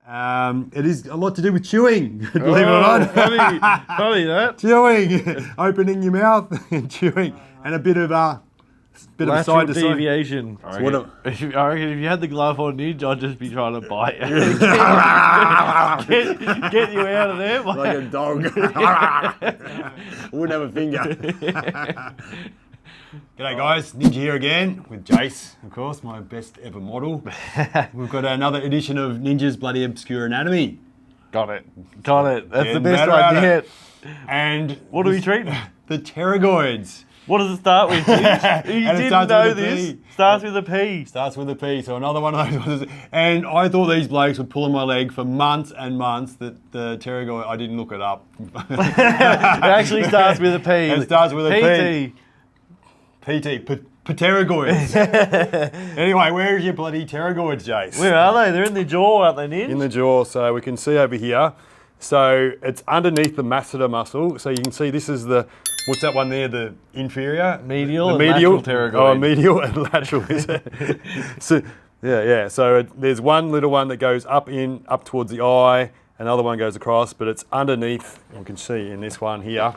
It is a lot to do with chewing, believe it or not. Funny that. Chewing, opening your mouth and chewing, and a bit of Lateral side to side deviation. I reckon if you had the glove on you, I'd just be trying to bite you. get you out of there. Like a dog. Wouldn't have a finger. G'day guys, Ninja here again with Jace, of course, my best ever model. We've got another edition of Ninja's Bloody Obscure Anatomy. Got it. That's the best one yet. And what are we treating? The pterygoids. What does it start with? You didn't know this. Starts with a P. Starts with a P, so another one of those ones. And I thought these blokes were pulling my leg for months and months that the pterygoid, I didn't look it up. It actually starts with a P. It starts with a P. PTERYGOIDs. Anyway, where is your bloody pterygoids, Jace? Where are they? They're in the jaw, aren't they, Ninja? In the jaw, so we can see over here. So it's underneath the masseter muscle. So you can see this is the, what's that one there? The inferior? Medial the and lateral pterygoid. Oh, medial and lateral, is it? So, yeah. So there's one little one that goes up towards the eye, another one goes across, but it's underneath, you can see in this one here.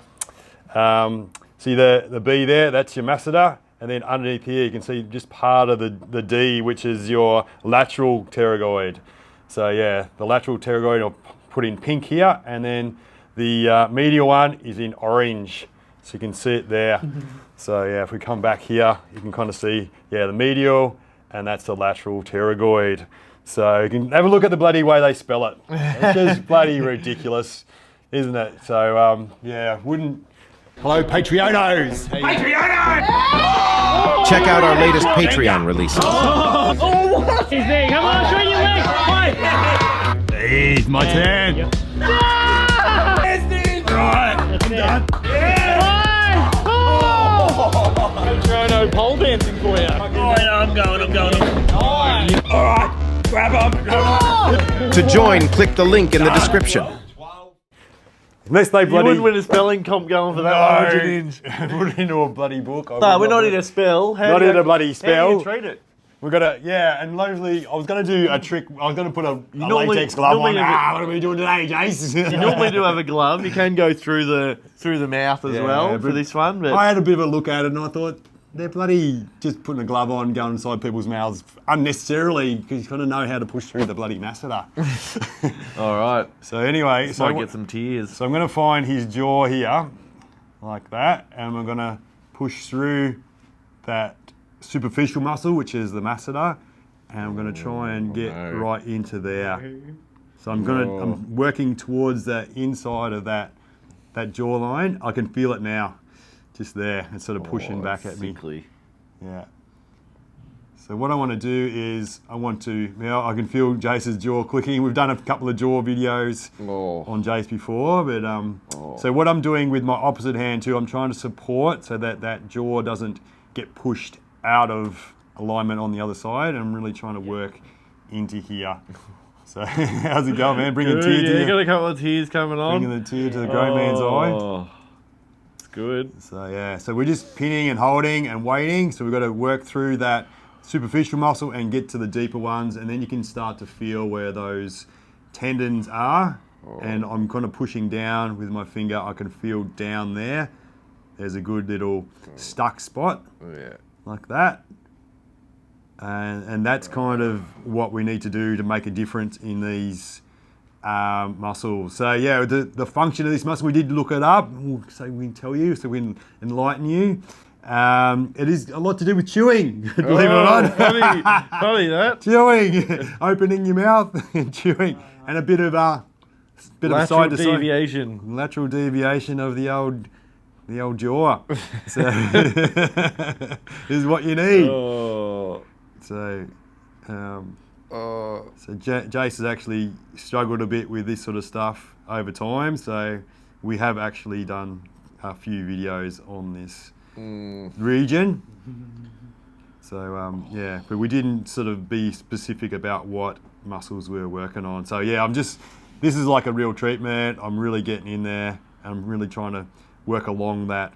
See the B there, that's your masseter. And then underneath here, you can see just part of the D, which is your lateral pterygoid. So yeah, the lateral pterygoid I'll put in pink here, and then the medial one is in orange. So you can see it there. So yeah, if we come back here, you can kind of see, yeah, the medial, and that's the lateral pterygoid. So you can have a look at the bloody way they spell it. It's just bloody ridiculous, isn't it? So yeah, Hello, Patreonos! Patreonos! Check out our latest Patreon releases. What is there? Come on, show your legs! Please, my turn. Yep. Right, I'm done. Patrono pole dancing for you. I'm going. Alright, grab them. To join, click the link in the description. Unless they You bloody... wouldn't win a spelling comp going for that one, would you, Ninja? Put it into a bloody book. No, we're not in a spell. Not in a bloody spell. How do you treat it? We've got to, yeah, and lovely. I was going to do a trick. I was going to put a normally- latex glove on. normally What are we doing today, Jace? You normally do have a glove. You can go through the mouth as well for this one. But I had a bit of a look at it and I thought, they're bloody just putting a glove on, going inside people's mouths unnecessarily because you kind of know how to push through the bloody masseter. all right. So anyway, Might get some tears. So I'm going to find his jaw here, like that, and we're going to push through that superficial muscle, which is the masseter, and I'm going to try and get right into there. So I'm working towards the inside of that jawline. I can feel it now, just there. It's sort of pushing back at me. Yeah. So what I want to do is I can feel Jace's jaw clicking. We've done a couple of jaw videos on Jace before, but so what I'm doing with my opposite hand too, I'm trying to support so that jaw doesn't get pushed out of alignment on the other side. I'm really trying to work into here. So how's it going, man? Bringing tears. Yeah, you got a couple of tears coming on. Bringing the tear to the grown man's eye. It's good. So yeah, so we're just pinning and holding and waiting. So we've got to work through that superficial muscle and get to the deeper ones, and then you can start to feel where those tendons are. And I'm kind of pushing down with my finger. I can feel down there. There's a good little stuck spot. Like that. And that's kind of what we need to do to make a difference in these muscles. So yeah, the function of this muscle, we did look it up, so we can tell you, so we can enlighten you. It is a lot to do with chewing, believe it or not. Funny that. Chewing, opening your mouth and chewing, and a bit of side to deviation. side. Lateral deviation of the old jaw. So this is what you need. So Jace has actually struggled a bit with this sort of stuff over time. So we have actually done a few videos on this region. So yeah, but we didn't sort of be specific about what muscles we were working on. So yeah, this is like a real treatment. I'm really getting in there. I'm really trying to work along that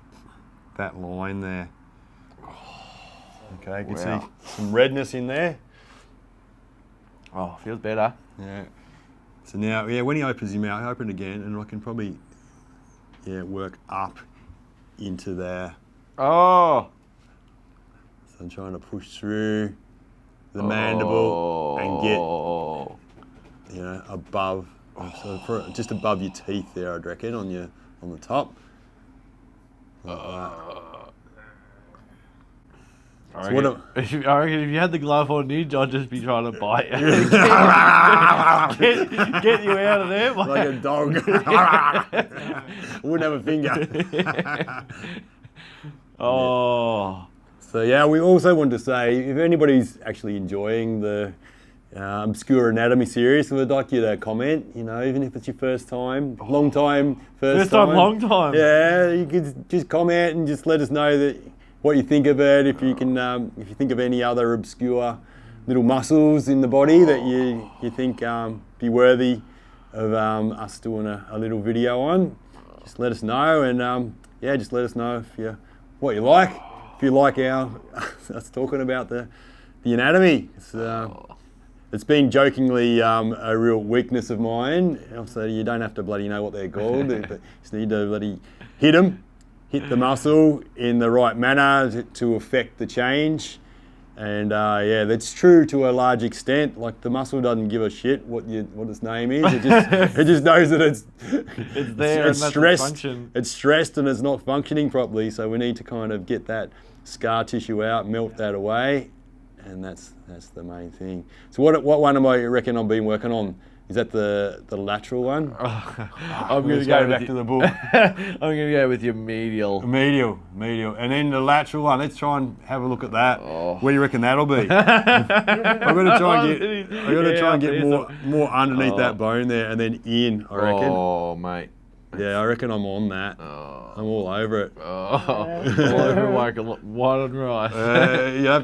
line there. Okay, you can see some redness in there. Oh, feels better. Yeah. So now, yeah, when he opens his mouth, open again, and I can probably, work up into there. Oh. So I'm trying to push through the mandible and get, above, just above your teeth there, I'd reckon, on the top. Like that. I reckon if you had the glove on, I'd just be trying to bite you. get you out of there, mate. Like a dog. Wouldn't have a finger. Oh. So yeah, we also wanted to say, if anybody's actually enjoying the Obscure Anatomy series, we'd like you to comment, even if it's your first time, long time, first time, long time. Yeah, you could just comment and just let us know what you think of it. If you can, if you think of any other obscure little muscles in the body that you think be worthy of us doing a little video on, just let us know. And just let us know what you like. If you like us talking about the anatomy. It's been jokingly a real weakness of mine. Also, you don't have to bloody know what they're called. You just need to bloody hit the muscle in the right manner to affect the change. And that's true to a large extent. Like, the muscle doesn't give a shit what its name is. It just knows that it's there, it's and stressed. function. It's stressed and it's not functioning properly. So we need to kind of get that scar tissue out, melt that away, and that's the main thing. So what one am I reckon I've been working on? Is that the lateral one? I'm going to go back to the book. I'm going to go with your medial. Medial, and then the lateral one. Let's try and have a look at that. Where do you reckon that'll be? I'm going to try and get more underneath that bone there, and then in. I reckon. Oh, mate. Yeah, I reckon I'm on that. I'm all over it. All over it like white and rice. You have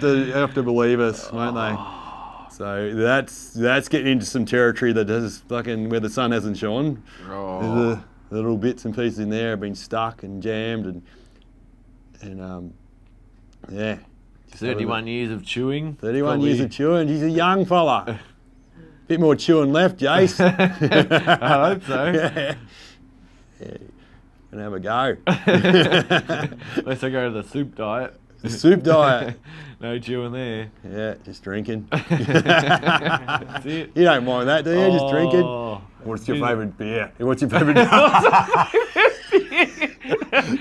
to believe us, won't they? So that's getting into some territory that is fucking where the sun hasn't shone. The little bits and pieces in there have been stuck and jammed and 31 years of chewing. 31 years of chewing. He's a young fella. Bit more chewing left, Jace. I hope so. Yeah. Gonna have a go. Unless I go to the soup diet. The soup diet. No chewing there. Yeah, just drinking. That's it. You don't mind that, do you? Just drinking. What's your favourite beer? What's your favourite beer?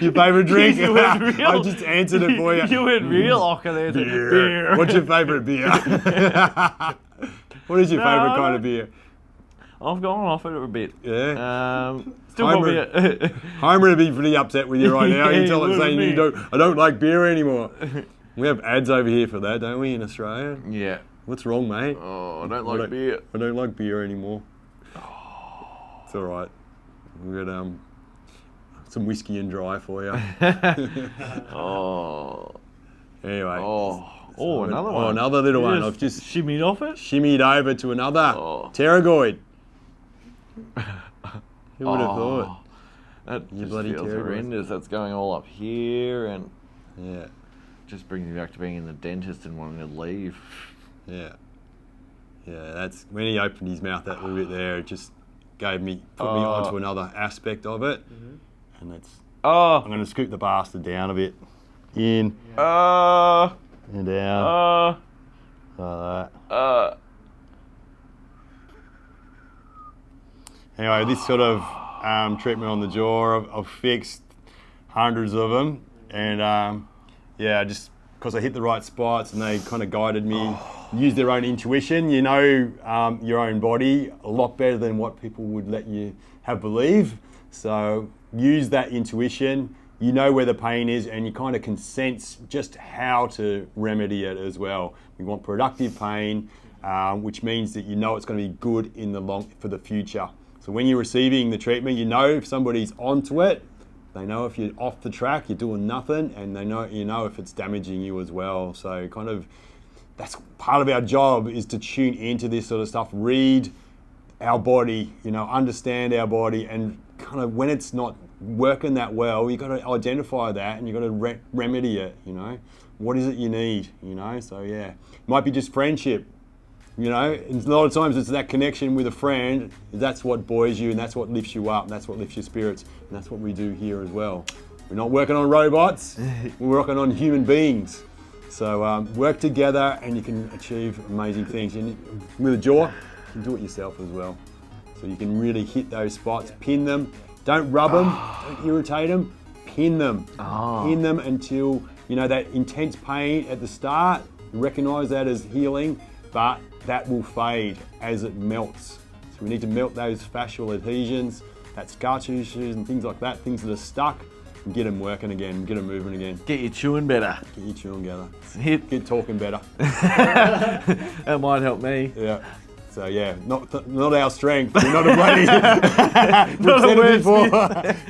Your favourite drink? I just answered it for you. You went real ocker there. Beer. What's your favourite beer? What is your favourite kind of beer? I've gone off it a bit. Yeah. Still probably. Homer would be pretty upset with you right now. Yeah, You tell him he saying would. I don't like beer anymore. We have ads over here for that, don't we, in Australia? Yeah. What's wrong, mate? Oh, I don't like beer. I don't like beer anymore. It's all right. We've got some whiskey and dry for you. Anyway. Another one. Another little one. I've just shimmied off it. Shimmied over to another pterygoid. Who would have thought? That You just bloody feels pterygoid. horrendous. That's going all up here, and Yeah. just brings me back to being in the dentist and wanting to leave. Yeah. That's when he opened his mouth that little bit there. It just put me onto another aspect of it, and that's. I'm going to scoop the bastard down a bit, in and down, like that. Anyway, this sort of treatment on the jaw, I've fixed hundreds of them, and just because I hit the right spots and they kind of guided me, use their own intuition. You know your own body a lot better than what people would let you have believe. So use that intuition. You know where the pain is, and you kind of can sense just how to remedy it as well. We want productive pain, which means that you know it's going to be good for the future. So when you're receiving the treatment, you know if somebody's onto it. They know if you're off the track, you're doing nothing, and they know if it's damaging you as well. So kind of that's part of our job, is to tune into this sort of stuff, read our body, understand our body, and kind of when it's not working that well, you got to identify that and you got to remedy it. What is it you need? So yeah, it might be just friendship. You know, and a lot of times it's that connection with a friend. That's what buoys you, and that's what lifts you up, and that's what lifts your spirits, and that's what we do here as well. We're not working on robots, we're working on human beings. So work together and you can achieve amazing things. And with a jaw, you can do it yourself as well. So you can really hit those spots, pin them, don't rub them, don't irritate them, pin them. Pin them until, you know, that intense pain at the start, recognize that as healing, but that will fade as it melts. So we need to melt those fascial adhesions, that scar tissues and things like that, things that are stuck, and get them working again, get them moving again. Get you chewing better. Get you chewing better. Hit. Get talking better. That might help me. Yeah. So yeah, not our strength. We're not a bloody.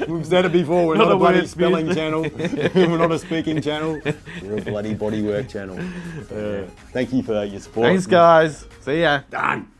We've said it before. We're not a bloody spelling channel. We're not a speaking channel. We're a bloody bodywork channel. Thank you for your support. Thanks, guys. See ya. Done.